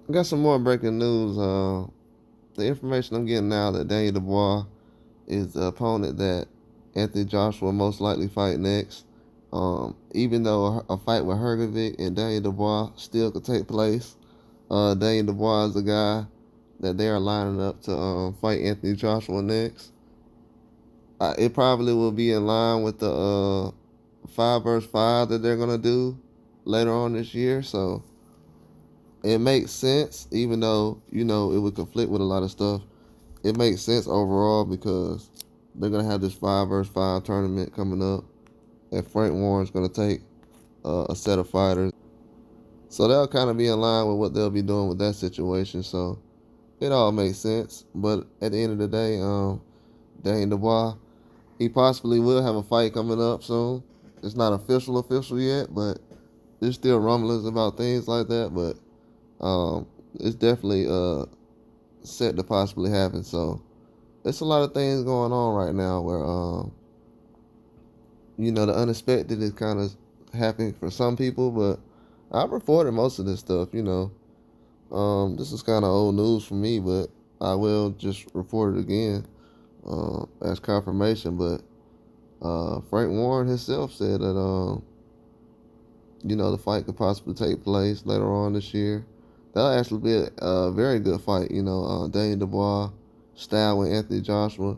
I got some more breaking news. The information I'm getting now that Daniel Dubois is the opponent that Anthony Joshua will most likely fight next. Even though a fight with Hergovic and Daniel Dubois still could take place, Daniel Dubois is the guy that they are lining up to fight Anthony Joshua next. It probably will be in line with the 5 versus 5 that they're gonna do later on this year. So it makes sense, even though it would conflict with a lot of stuff. It makes sense overall because they're gonna have this 5 versus 5 tournament coming up, and Frank Warren's gonna take a set of fighters. So that'll kind of be in line with what they'll be doing with that situation. So it all makes sense. But at the end of the day, Dane Dubois, he possibly will have a fight coming up soon. It's not official yet, but there's still rumblings about things like that. But it's definitely set to possibly happen. So there's a lot of things going on right now where the unexpected is kind of happening for some people, but I reported most of this stuff. This is kind of old news for me, but I will just report it again as confirmation. But Frank Warren himself said that the fight could possibly take place later on this year. That'll actually be a very good fight. Daniel Dubois style with Anthony Joshua.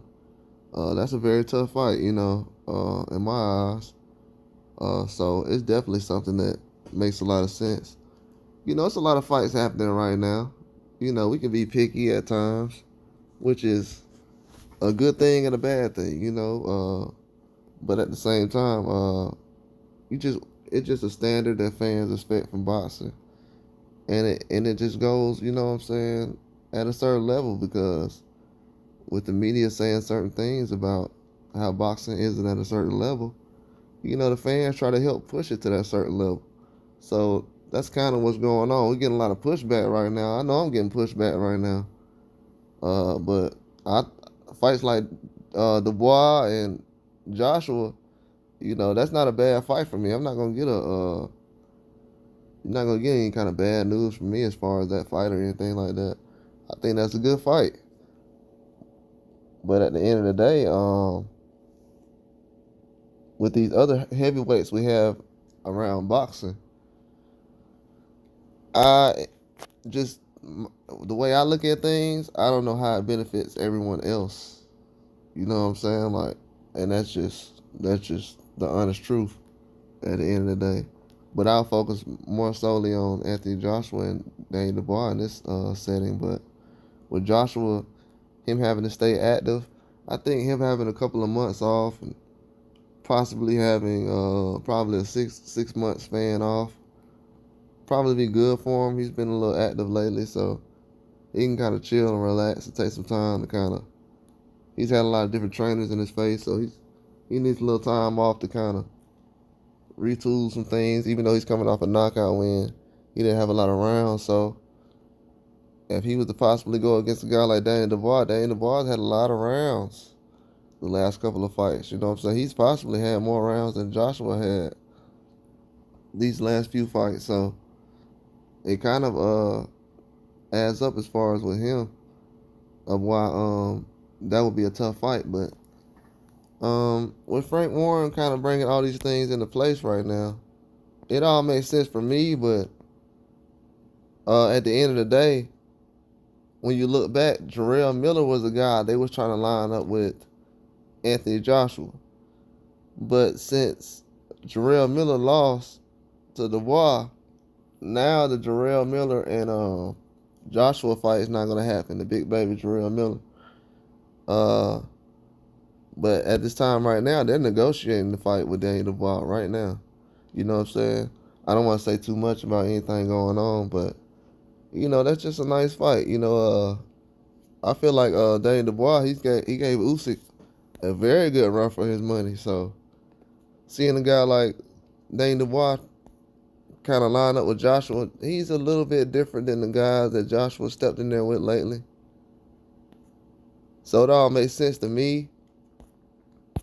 That's a very tough fight, in my eyes. So it's definitely something that makes a lot of sense. It's a lot of fights happening right now. We can be picky at times, which is a good thing and a bad thing, but at the same time, it's just a standard that fans expect from boxing. And it just goes, what I'm saying, at a certain level because with the media saying certain things about how boxing isn't at a certain level, the fans try to help push it to that certain level. So that's kind of what's going on. We're getting a lot of pushback right now. I know I'm getting pushback right now. But fights like Dubois and Joshua, that's not a bad fight for me. I'm not gonna get you're not gonna get any kind of bad news from me as far as that fight or anything like that. I think that's a good fight. But at the end of the day, with these other heavyweights we have around boxing, I just the way I look at things, I don't know how it benefits everyone else. You know what I'm saying? Like, and that's just the honest truth at the end of the day. But I'll focus more solely on Anthony Joshua and Daniel Dubois in this setting. But with Joshua, him having to stay active, I think him having a couple of months off and possibly having probably a six month span off probably be good for him. He's been a little active lately, so he can kind of chill and relax and take some time to kind of. He's had a lot of different trainers in his face, so he needs a little time off to kind of retool some things. Even though he's coming off a knockout win, he didn't have a lot of rounds. So if he was to possibly go against a guy like Daniel Dubois had a lot of rounds the last couple of fights. You know what I'm saying? He's possibly had more rounds than Joshua had these last few fights. So it kind of adds up as far as with him of why that would be a tough fight. But with Frank Warren kind of bringing all these things into place right now, it all makes sense for me. But at the end of the day, when you look back, Jarrell Miller was a guy they was trying to line up with Anthony Joshua. But since Jarrell Miller lost to Dubois, now the Jarrell Miller and Joshua fight is not going to happen. The big baby Jarrell Miller. Uh, but at this time right now, they're negotiating the fight with Daniel Dubois right now. You know what I'm saying? I don't want to say too much about anything going on, but that's just a nice fight. I feel like Daniel Dubois he gave Usyk a very good run for his money. So seeing a guy like Daniel Dubois kind of line up with Joshua, he's a little bit different than the guys that Joshua stepped in there with lately. So it all makes sense to me.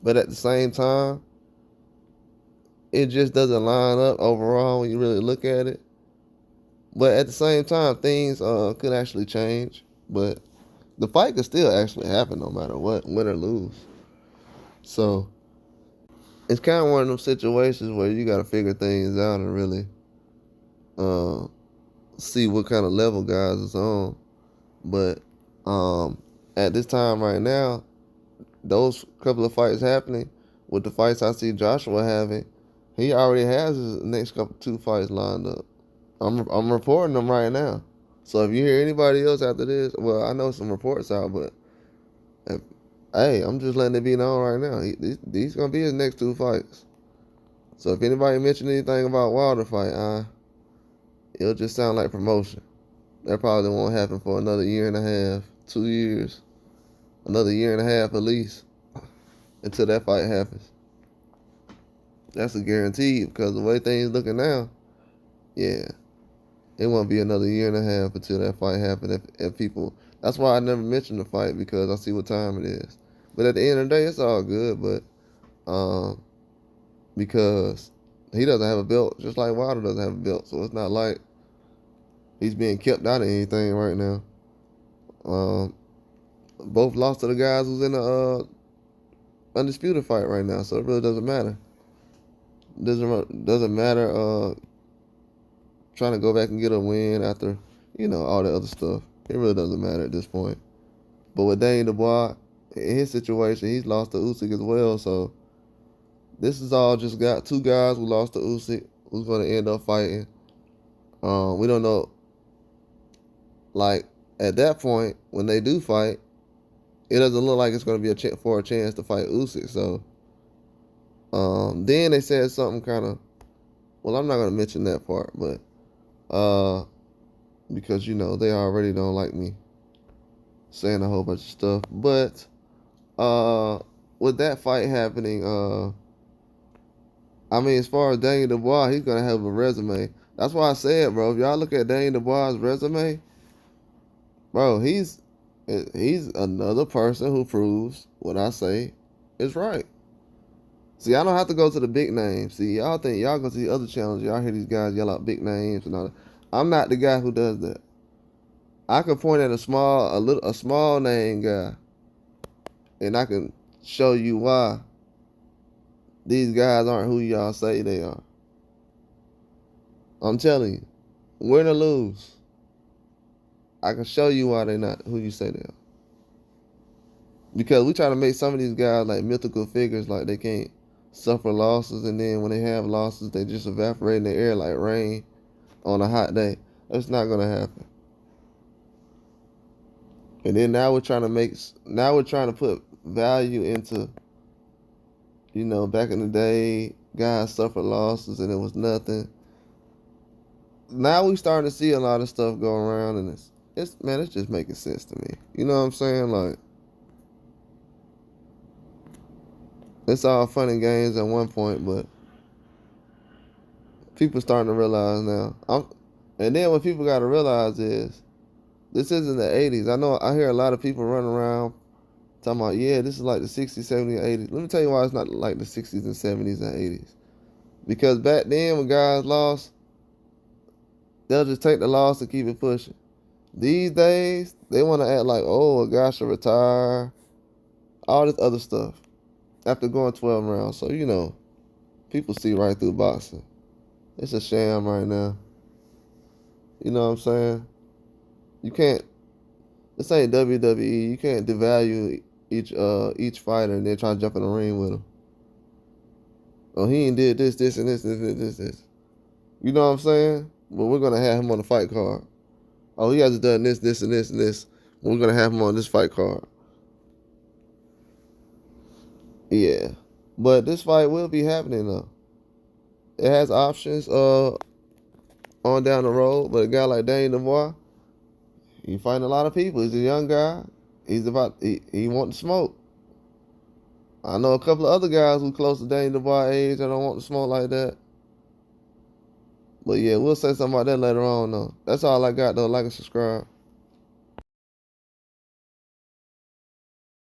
But at the same time, it just doesn't line up overall when you really look at it. But at the same time, things could actually change. But the fight could still actually happen no matter what, win or lose. So it's kind of one of those situations where you got to figure things out and really uh, see what kind of level guys is on. But at this time right now, those couple of fights happening, with the fights I see Joshua having, he already has his next couple 2 fights lined up. I'm reporting them right now. So if you hear anybody else after this, well, I know some reports out, but if, hey, I'm just letting it be known right now. These gonna be his next 2 fights. So if anybody mention anything about Wilder fight, it'll just sound like promotion. That probably won't happen for another year and a half, 2 years, another year and a half at least, until that fight happens. That's a guarantee because the way things looking now, yeah, it won't be another year and a half until that fight happens. If people, that's why I never mention the fight because I see what time it is. But at the end of the day, it's all good. But because he doesn't have a belt, just like Wilder doesn't have a belt, so it's not like he's being kept out of anything right now. Both lost to the guys who's in the undisputed fight right now, so it really doesn't matter. Doesn't matter trying to go back and get a win after all the other stuff. It really doesn't matter at this point. But with Dane Dubois, in his situation, he's lost to Usyk as well. So this is all just got 2 guys who lost to Usyk who's going to end up fighting. We don't know. Like at that point, when they do fight, it doesn't look like it's going to be a chance to fight Usyk. So then they said something kind of. Well, I'm not going to mention that part, but because they already don't like me saying a whole bunch of stuff. But with that fight happening, I mean, as far as Daniel Dubois, he's gonna have a resume. That's why I said, bro, if y'all look at Daniel Dubois' resume, bro, he's another person who proves what I say is right. See, I don't have to go to the big names. See, y'all think y'all go to the other channels, y'all hear these guys yell out big names and all that. I'm not the guy who does that. I can point at a small name guy, and I can show you why these guys aren't who y'all say they are. I'm telling you, win or lose, I can show you why they're not who you say they are. Because we try to make some of these guys like mythical figures, like they can't suffer losses, and then when they have losses, they just evaporate in the air like rain on a hot day. That's not gonna happen. And then now we're trying to put value into, back in the day, guys suffered losses and it was nothing. Now we starting to see a lot of stuff go around, and it's just making sense to me. You know what I'm saying? Like, it's all fun and games at one point, but people starting to realize now. And then what people got to realize is, this isn't the 80s. I hear a lot of people running around talking about, yeah, this is like the 60s, 70s, 80s. Let me tell you why it's not like the 60s and 70s and 80s. Because back then when guys lost, they'll just take the loss and keep it pushing. These days, they want to act like, oh, a guy should retire. All this other stuff. After going 12 rounds. So, people see right through boxing. It's a sham right now. You know what I'm saying? You can't. This ain't WWE. You can't devalue each fighter and then try to jump in the ring with him. Oh, he ain't did this, and this. You know what I'm saying? But we're gonna have him on the fight card. Oh, he hasn't done this, and this. We're gonna have him on this fight card. Yeah, but this fight will be happening though. It has options on down the road, but a guy like Daniel Dubois, he fighting a lot of people. He's a young guy. He want to smoke. I know a couple of other guys who close to Daniel Dubois' age that don't want to smoke like that. But yeah, we'll say something about that later on though. That's all I got though. Like and subscribe.